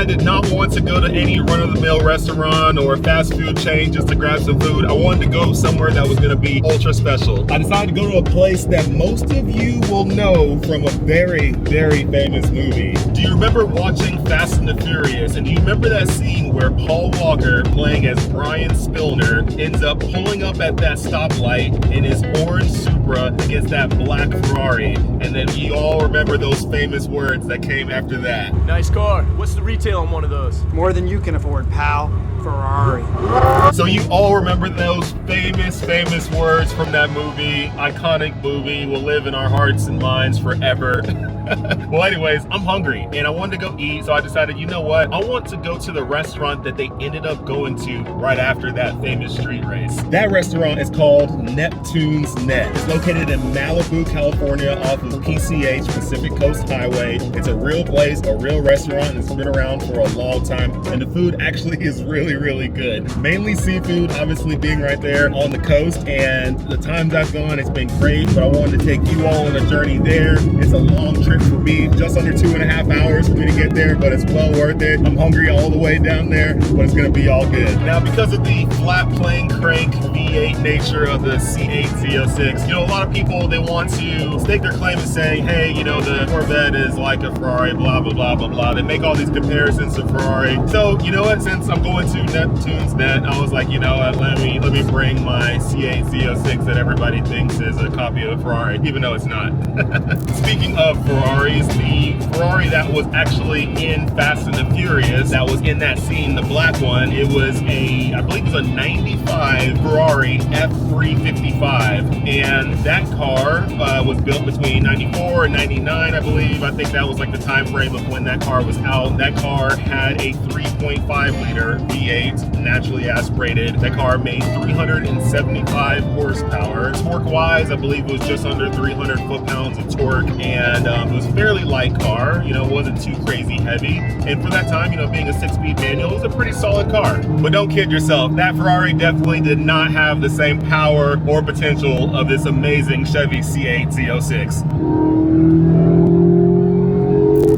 did not want to go to any run-of-the-mill restaurant or fast food chain just to grab some food. I wanted to go somewhere that was gonna be ultra special. I decided to go to a place that most of you will know from a very, very famous movie. Do you remember watching Fast and the Furious? And do you remember that scene where Paul Walker, playing as Brian Spillner, ends up pulling up at that stoplight in his orange Supra against that black Ferrari? And then you all remember those famous words that came after that. Nice car. What's the retail on one of those? More than you can afford, pal. Ferrari. So you all remember those famous words from that movie, iconic movie, will live in our hearts and minds forever. Well, anyways, I'm hungry and I wanted to go eat, so I decided, you know what? I want to go to the restaurant that they ended up going to right after that famous street race. That restaurant is called Neptune's Net. It's located in Malibu, California, off of PCH, Pacific Coast Highway. It's a real place, a real restaurant, and it's been around for a long time, and the food actually is really good. Mainly seafood, obviously being right there on the coast, and the times I've gone, it's been great, but I wanted to take you all on a journey there. It's a long trip for me, just under 2.5 hours for me to get there, but it's well worth it. I'm hungry all the way down there, but it's gonna be all good. Now, because of the flat plane crank V8 nature of the C8 Z06, you know, a lot of people, they want to stake their claim to saying, hey, you know, the Corvette is like a Ferrari, blah, blah, blah, blah, blah. They make all these comparisons to Ferrari. So, you know what, since I'm going to Neptune's Net, I was like, you know what, let me bring my C8 Z06 that everybody thinks is a copy of a Ferrari, even though it's not. Speaking of Ferraris, the Ferrari that was actually in Fast and the Furious, that was in that scene, the black one, it was I believe it was a 95 Ferrari F355, and that car was built between 94 and 99, I believe. I think that was like the time frame of when that car was out. That car had a 3.5 liter V8, naturally aspirated. That car made 375 horsepower. Torque-wise, I believe it was just under 300 foot-pounds of torque, and it was a fairly light car. You know, it wasn't too crazy heavy. And for that time, you know, being a 6-speed manual, it was a pretty solid car. But don't kid yourself, that Ferrari definitely did not have the same power or potential of this amazing Chevy C8 Z06.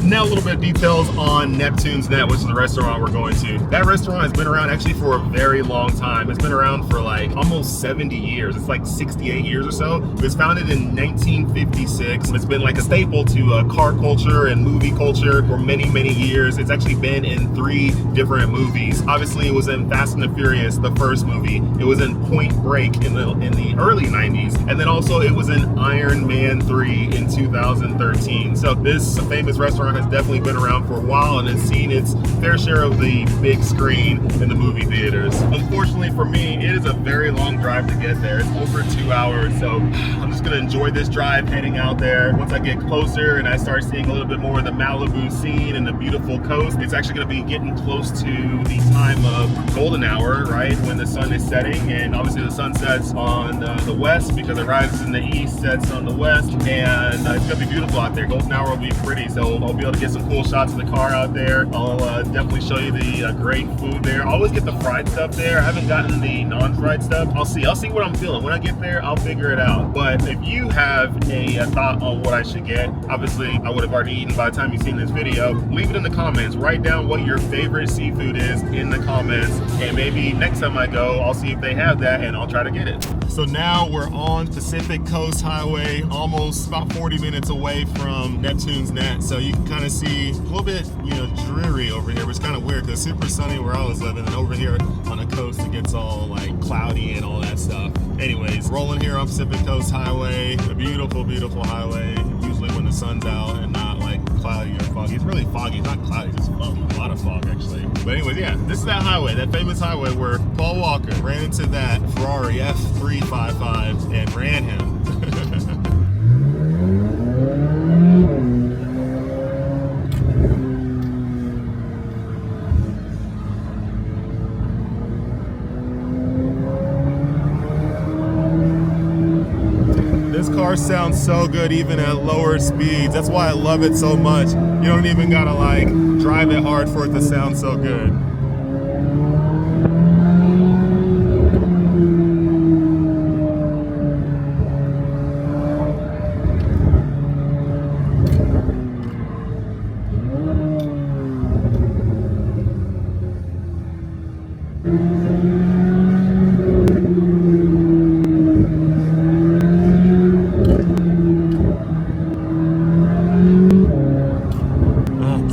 Now a little bit of details on Neptune's Net, which is the restaurant we're going to. That restaurant has been around actually for a very long time. It's been around for like almost 70 years. It's like 68 years or so. It was founded in 1956. It's been like a staple to car culture and movie culture for many years. It's actually been in 3 different movies. Obviously, it was in Fast and the Furious, the first movie. It was in Point Break in the early 90s. And then also it was in Iron Man 3 in 2013. So this famous restaurant has definitely been around for a while and has seen its fair share of the big screen in the movie theaters. Unfortunately for me, it is a very long drive to get there. It's over 2 hours, so I'm just gonna enjoy this drive heading out there. Once I get closer and I start seeing a little bit more of the Malibu scene and the beautiful coast, it's actually gonna be getting close to the time of golden hour, right, when the sun is setting, and obviously the sun sets on the west because it rises in the east, sets on the west, and it's gonna be beautiful out there. Golden hour will be pretty, so I'll be able to get some cool shots of the car out there. I'll definitely show you the great food there. I always get the fried stuff there. I haven't gotten the non-fried stuff. I'll see what I'm feeling. When I get there, I'll figure it out. But if you have a thought on what I should get, obviously I would have already eaten by the time you've seen this video. Leave it in the comments. Write down what your favorite seafood is in the comments, and maybe next time I go, I'll see if they have that and I'll try to get it. So now we're on Pacific Coast Highway, almost about 40 minutes away from Neptune's Net. So you can kind of see a little bit, you know, dreary over here, which is kind of weird because it's super sunny where I was living, and over here on the coast it gets all like cloudy and all that stuff. Anyways, rolling here on Pacific Coast Highway, a beautiful highway. Usually when the sun's out and not like cloudy or foggy. It's really foggy, not cloudy, just a lot of fog actually. But anyways, yeah, this is that highway, that famous highway where Paul Walker ran into that Ferrari F355 and ran him. This car sounds so good even at lower speeds. That's why I love it so much. You don't even gotta like drive it hard for it to sound so good. Oh,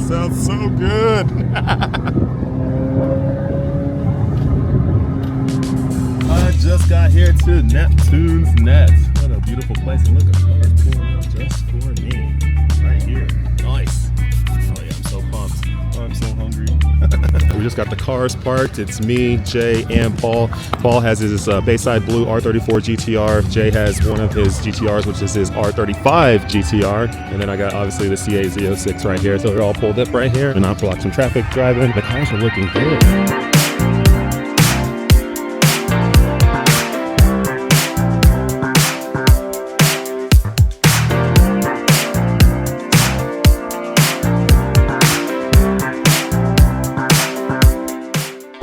sounds so good. I just got here to Neptune's Net. What a beautiful place. And look, a car is pulling up just for me. Right here. Nice. Oh yeah, I'm so pumped. Oh, I'm so hungry. We just got the cars parked. It's me, Jay, and Paul. Paul has his Bayside Blue R34 GTR. Jay has one of his GTRs, which is his R35 GTR. And then I got obviously the C8 Z06 right here. So they're all pulled up right here. And I'll block some traffic driving. The cars are looking good.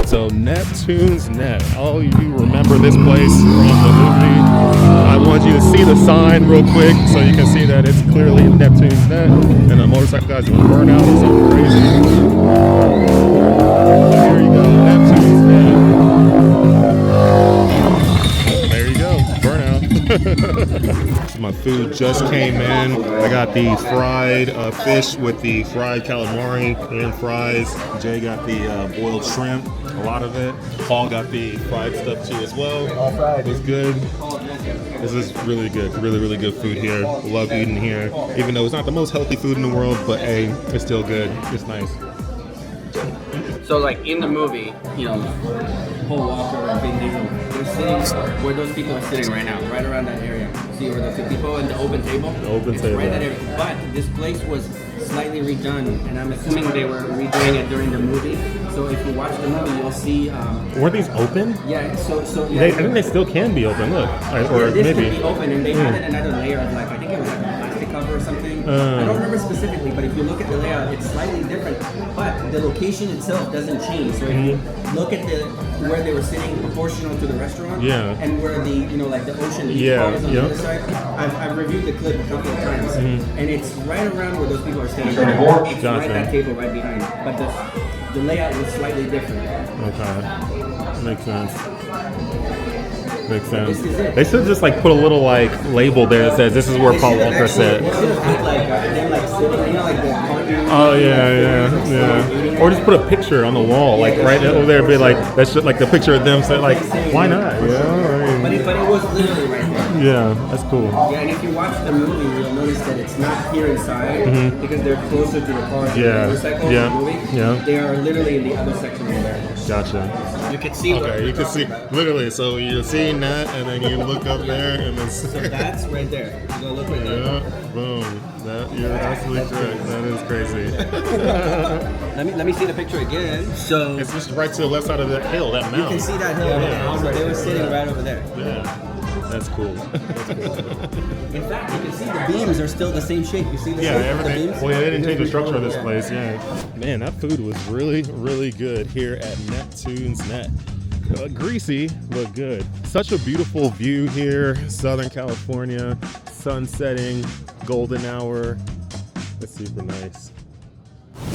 So Neptune's Net. Oh, you remember this place from the movie. I want you to see the sign real quick so you can see that it's clearly Neptune's Net. And the motorcycle guy's doing burnout or something crazy. There you go, Neptune's Net. There you go, burnout. My food just came in. I got the fried fish with the fried calamari and fries. Jay got the boiled shrimp, a lot of it. Paul got the fried stuff too as well. It was good. This is really good, really good food here. Love eating here. Even though it's not the most healthy food in the world, but hey, it's still good. It's nice. So like in the movie, you know, Paul Walker and Vin Diesel, they're sitting where those people are sitting right now, right around that area. See where those two people in the open table? The open it's table. Right that area. But this place was slightly redone, and I'm assuming they were redoing it during the movie. So if you watch the movie, you'll see. Were these open? Yeah. So yeah. I think they still can be open. Look, or this maybe. could be open, and they added another layer of like I think it was like a plastic cover or something. I don't remember specifically, but if you look at the layout, it's slightly different. But the location itself doesn't change. So if you look at where they were sitting proportional to the restaurant, and where the like the ocean is on the other side. I've reviewed the clip a couple of times, and it's right around where those people are standing. It's right that table right behind, but the layout was slightly different. Okay, makes sense. Makes sense. This is it. They should just like put a little like label there that says this is where Paul Walker sat. It should have put like them like sitting, you know, like the cartoon. Oh yeah. Or just put a picture on the wall, like right over there, be like that's just like the picture of them. Say like, why not? Yeah. But it was literally right there. Yeah, that's cool. Yeah, and if you watch the movie, you'll notice that it's not here inside because they're closer to the cars. Yeah. The motorcycles in the movie. Yeah. They are literally in the other section over there. Gotcha. You can see. Okay, you can see literally. So you're seeing that, and then you look up there, and then. So that's right there. You go look right there. Yeah, boom. You're absolutely correct. That is crazy. Let me see the picture again. So it's just right to the left side of that hill, that mountain. you can see that hill. Yeah. So they were sitting right over there. Yeah, that's cool. In fact, you can see the beams are still the same shape. You see the shape of the everything. beams? Well, yeah, they didn't change the structure of this place. Yeah, man, that food was really good here at Neptune's Net. Greasy, but good. Such a beautiful view here, Southern California, sun setting, golden hour. That's super nice.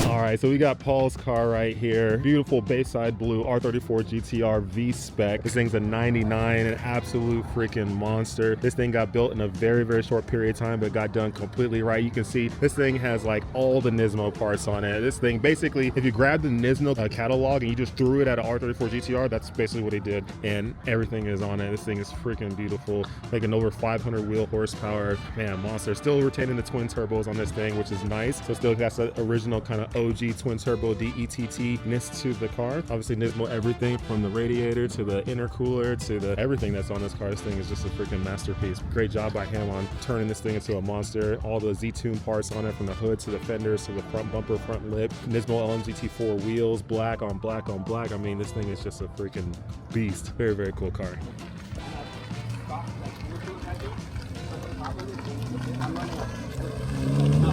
All right, so we got Paul's car right here. Beautiful Bayside Blue R34 GTR V-Spec. This thing's a 99, an absolute freaking monster. This thing got built in a very short period of time, but got done completely right. You can see this thing has like all the Nismo parts on it. This thing, basically, if you grab the Nismo catalog and you just threw it at an R34 GTR, that's basically what he did. And everything is on it. This thing is freaking beautiful. Making over 500 wheel horsepower. Man, monster. Still retaining the twin turbos on this thing, which is nice. So still has the original kind of OG twin turbo DETT-ness to the car. Obviously Nismo everything from the radiator to the intercooler to the everything that's on this car. This thing is just a freaking masterpiece. Great job by him on turning this thing into a monster. All the Z-Tune parts on it, from the hood to the fenders to the front bumper, front lip. Nismo LMGT4 wheels, black on black on black. I mean, this thing is just a freaking beast. Very cool car.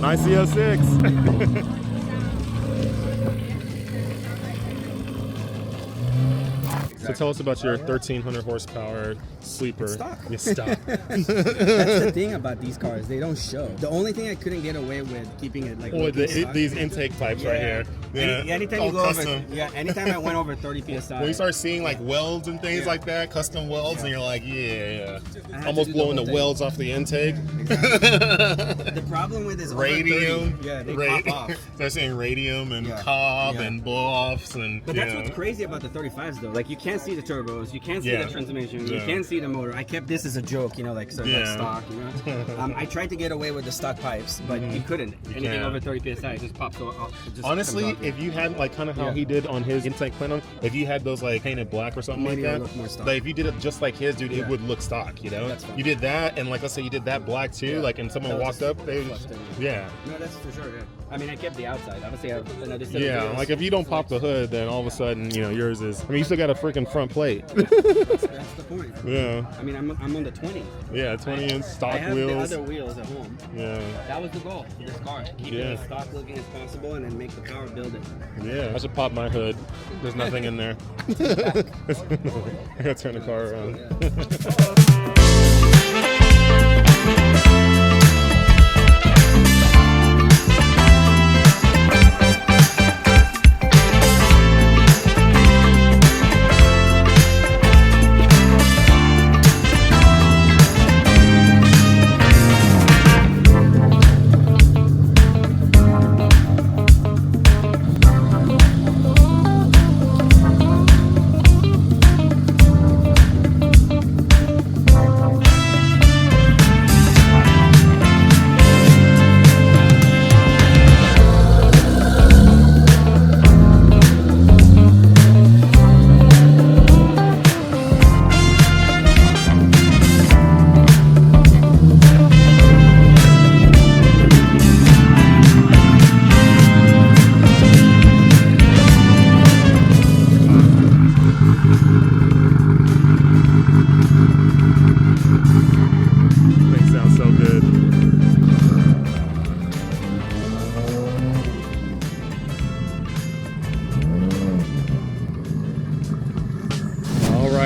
Nice C06. So tell us about your 1300 horsepower sleeper. It's stock. It's stock. That's the thing about these cars. They don't show. The only thing I couldn't get away with keeping it like These intake pipes right here. Anytime you go over, anytime I went over 30 psi. When you start seeing like welds and things like that, custom welds, and you're like, almost blowing the welds off the intake. The problem with this radium, they pop off. They're saying radium and cob and blow offs and. But that's what's crazy about the 35s though. Like you can't see the turbos, you can't see the transmission, you can't see the motor. I kept this as a joke, like stock, I tried to get away with the stock pipes, but you couldn't. Anything over 30 psi just pops off. Honestly, if you had like kind of how he did on his intake plenum, if you had those like painted black or something like that, like if you did it just like his, dude, it would look stock. That's fine. You did that, and like let's say you did that black too, like and someone walked up, they would, No, that's for sure. I mean, I kept the outside. Obviously, like if you don't pop the hood, then all of a sudden, yours is. I mean, you still got a freaking front plate. That's the point. Yeah. I mean, I'm on the 20. Yeah, 20 inch stock I have wheels. the other wheels at home. Yeah. That was the goal for this car. Keep it as stock looking as possible, and then make the power build it. Yeah. I should pop my hood. There's nothing in there. I gotta turn the car around.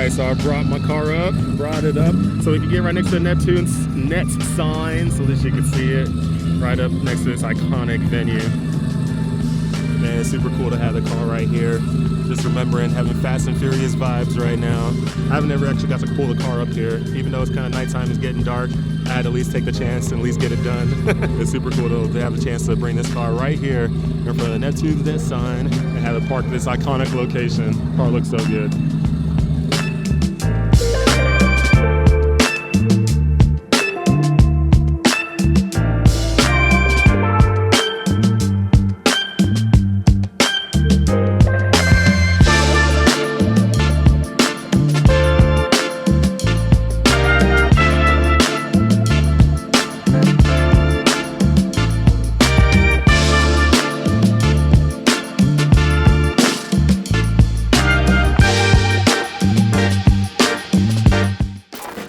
So I brought my car up, brought it up, so we could get right next to the Neptune's net sign, so that you can see it right up next to this iconic venue. Man, it's super cool to have the car right here. Just remembering having Fast and Furious vibes right now. I've never actually got to pull the car up here, even though it's kind of nighttime, it's getting dark. I had to at least take the chance and at least get it done. It's super cool to have the chance to bring this car right here in front of the Neptune's net sign and have it parked at this iconic location. The car looks so good.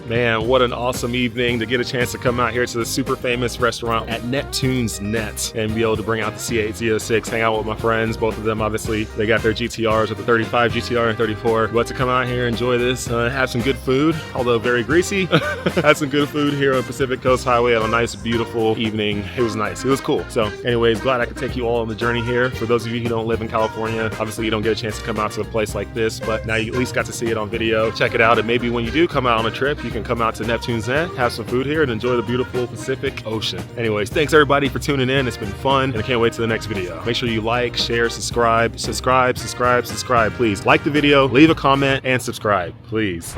Man, what an awesome evening to get a chance to come out here to the super famous restaurant at Neptune's Net and be able to bring out the C8 Z06, hang out with my friends. Both of them, obviously, they got their GTRs with the 35 GTR and 34. But to come out here, enjoy this, have some good food, although very greasy. Had some good food here on Pacific Coast Highway. Had a nice, beautiful evening. It was nice. It was cool. So anyways, glad I could take you all on the journey here. For those of you who don't live in California, obviously you don't get a chance to come out to a place like this, but now you at least got to see it on video. Check it out, and maybe when you do come out on a trip, you can come out to Neptune's Net, have some food here, and enjoy the beautiful Pacific Ocean. Anyways, thanks everybody for tuning in. It's been fun, and I can't wait to the next video. Make sure you like, share, subscribe, please. Like the video, leave a comment, and subscribe, please.